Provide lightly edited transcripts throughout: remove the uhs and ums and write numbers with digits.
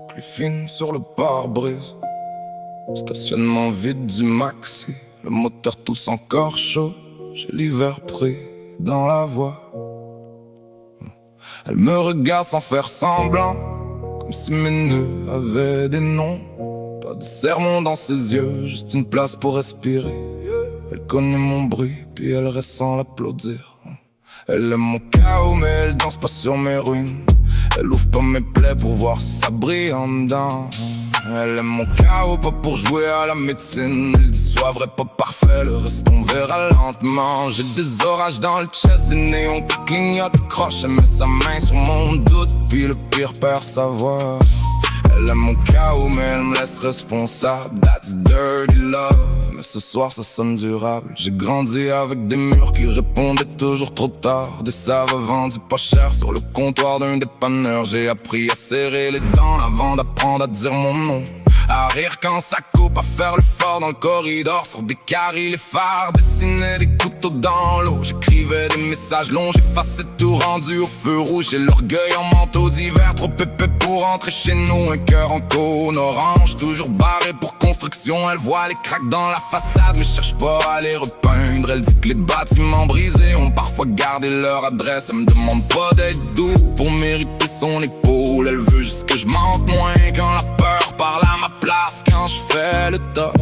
Plus fine sur le pare-brise. Stationnement vide du maxi. Le moteur tous encore chaud. J'ai l'hiver pris dans la voie. Elle me regarde sans faire semblant, comme si mes nœuds avaient des noms. Pas de sermon dans ses yeux, juste une place pour respirer. Elle connaît mon bruit, puis elle reste sans l'applaudir. Elle aime mon chaos, mais elle danse pas sur mes ruines. Elle ouvre pas mes plaies pour voir si ça brille en dedans. Elle aime mon chaos, pas pour jouer à la médecine. Elle dit sois vrai, pas parfait, le reste on verra lentement. J'ai des orages dans le chest, des néons qui clignotent, croche. Elle met sa main sur mon doute, puis le pire perd sa voix. Elle aime mon chaos, mais elle me laisse responsable. That's dirty love. Mais ce soir ça sonne durable. J'ai grandi avec des murs qui répondaient toujours trop tard. Des saves vendues pas cher sur le comptoir d'un dépanneur. J'ai appris à serrer les dents avant d'apprendre à dire mon nom. À rire quand ça coupe, à faire le fort dans le corridor. Sur des carrés, les phares, dessiner des couteaux dans l'eau. J'écrivais des messages longs, j'effaçais tout rendu au feu rouge. J'ai l'orgueil en manteau d'hiver, trop épais pour rentrer chez nous. Un cœur en cône orange, toujours barré pour construction. Elle voit les craques dans la façade, mais cherche pas à les repeindre. Elle dit que les bâtiments brisés ont parfois gardé leur adresse. Elle me demande pas d'être doux pour mériter son épaule. Elle veut juste que je mente moins quand la peur parle à ma place. Quand je fais le tof,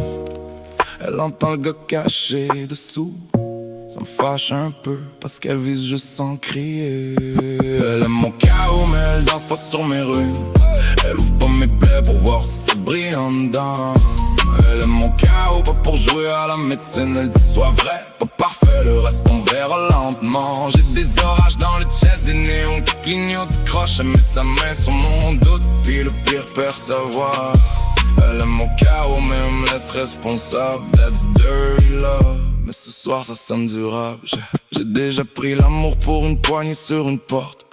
elle entend le gars caché dessous. Ça me fâche un peu parce qu'elle vise juste sans crier. Elle aime mon chaos, mais elle danse pas sur mes ruines. Elle ouvre pas mes plaies pour voir si ça brille en dedans. Elle aime mon chaos, pas pour jouer à la médecine. Elle dit sois vrai, pas parfait, le reste on verra lentement. J'ai des orages dans le chest, des néons qui clignotent, croche. Elle met sa main sur mon doute, puis le pire perd sa voix. Elle aime mon chaos, mais elle me laisse responsable. That's dirty love. Mais ce soir ça sonne durable. J'ai déjà pris l'amour pour une poignée sur une porte.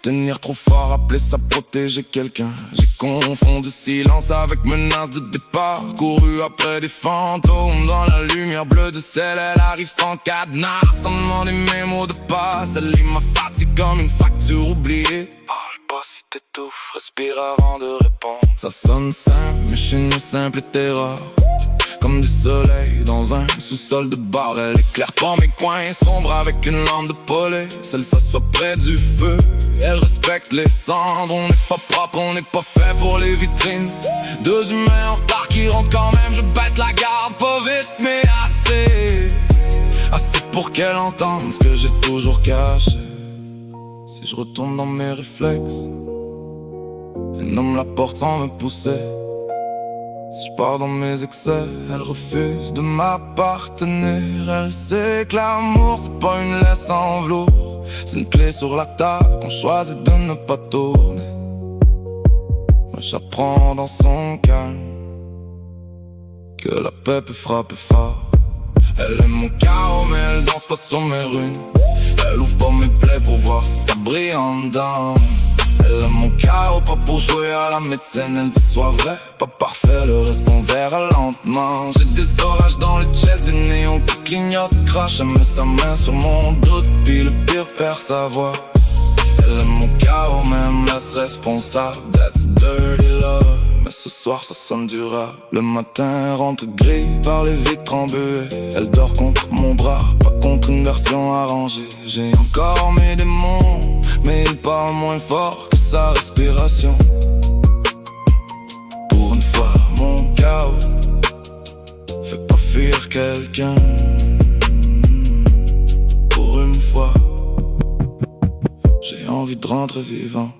Tenir trop fort, appeler ça protéger quelqu'un. J'ai confondu silence avec menace de départ. Couru après des fantômes dans la lumière bleue de celle. Elle arrive sans cadenas, sans demander mes mots de passe. Elle lit ma fatigue comme une facture oubliée. Parle pas si t'étouffes, respire avant de répondre. Ça sonne simple, mais chez nous simple était rare. Comme du soleil dans un sous-sol de bar. Elle éclaire pas mes coins sombres avec une lampe de police. Elle s'assoit près du feu, elle respecte les cendres. On n'est pas propre, on n'est pas fait pour les vitrines. Deux humains en retard qui rentrent quand même. Je baisse la garde, pas vite mais assez. Assez pour qu'elle entende ce que j'ai toujours caché. Si je retourne dans mes réflexes, elle nomme la porte sans me pousser. Si je pars dans mes excès, elle refuse de m'appartenir. Elle sait que l'amour c'est pas une laisse en velours. C'est une clé sur la table qu'on choisit de ne pas tourner. Moi j'apprends dans son calme que la paix peut frapper fort. Elle aime mon chaos mais elle danse pas sur mes ruines. Elle ouvre pas mes plaies pour voir si ça brille en dedans. Elle aime mon chaos, pas pour jouer à la médecine. Elle dit sois vrai, pas parfait, le reste on verra lentement. J'ai des orages dans le chest, des néons qui clignotent, crache. Elle met sa main sur mon doute, puis le pire perd sa voix. Elle aime mon chaos, mais elle me laisse responsable. That's dirty love. Mais ce soir ça sonne durable. Le matin rentre gris par les vitres embuées. Elle dort contre mon bras, pas contre une version arrangée. J'ai encore mes démons, mais ils parlent moins fort que sa respiration. Pour une fois mon chaos fait pas fuir quelqu'un. Pour une fois j'ai envie de rentrer vivant.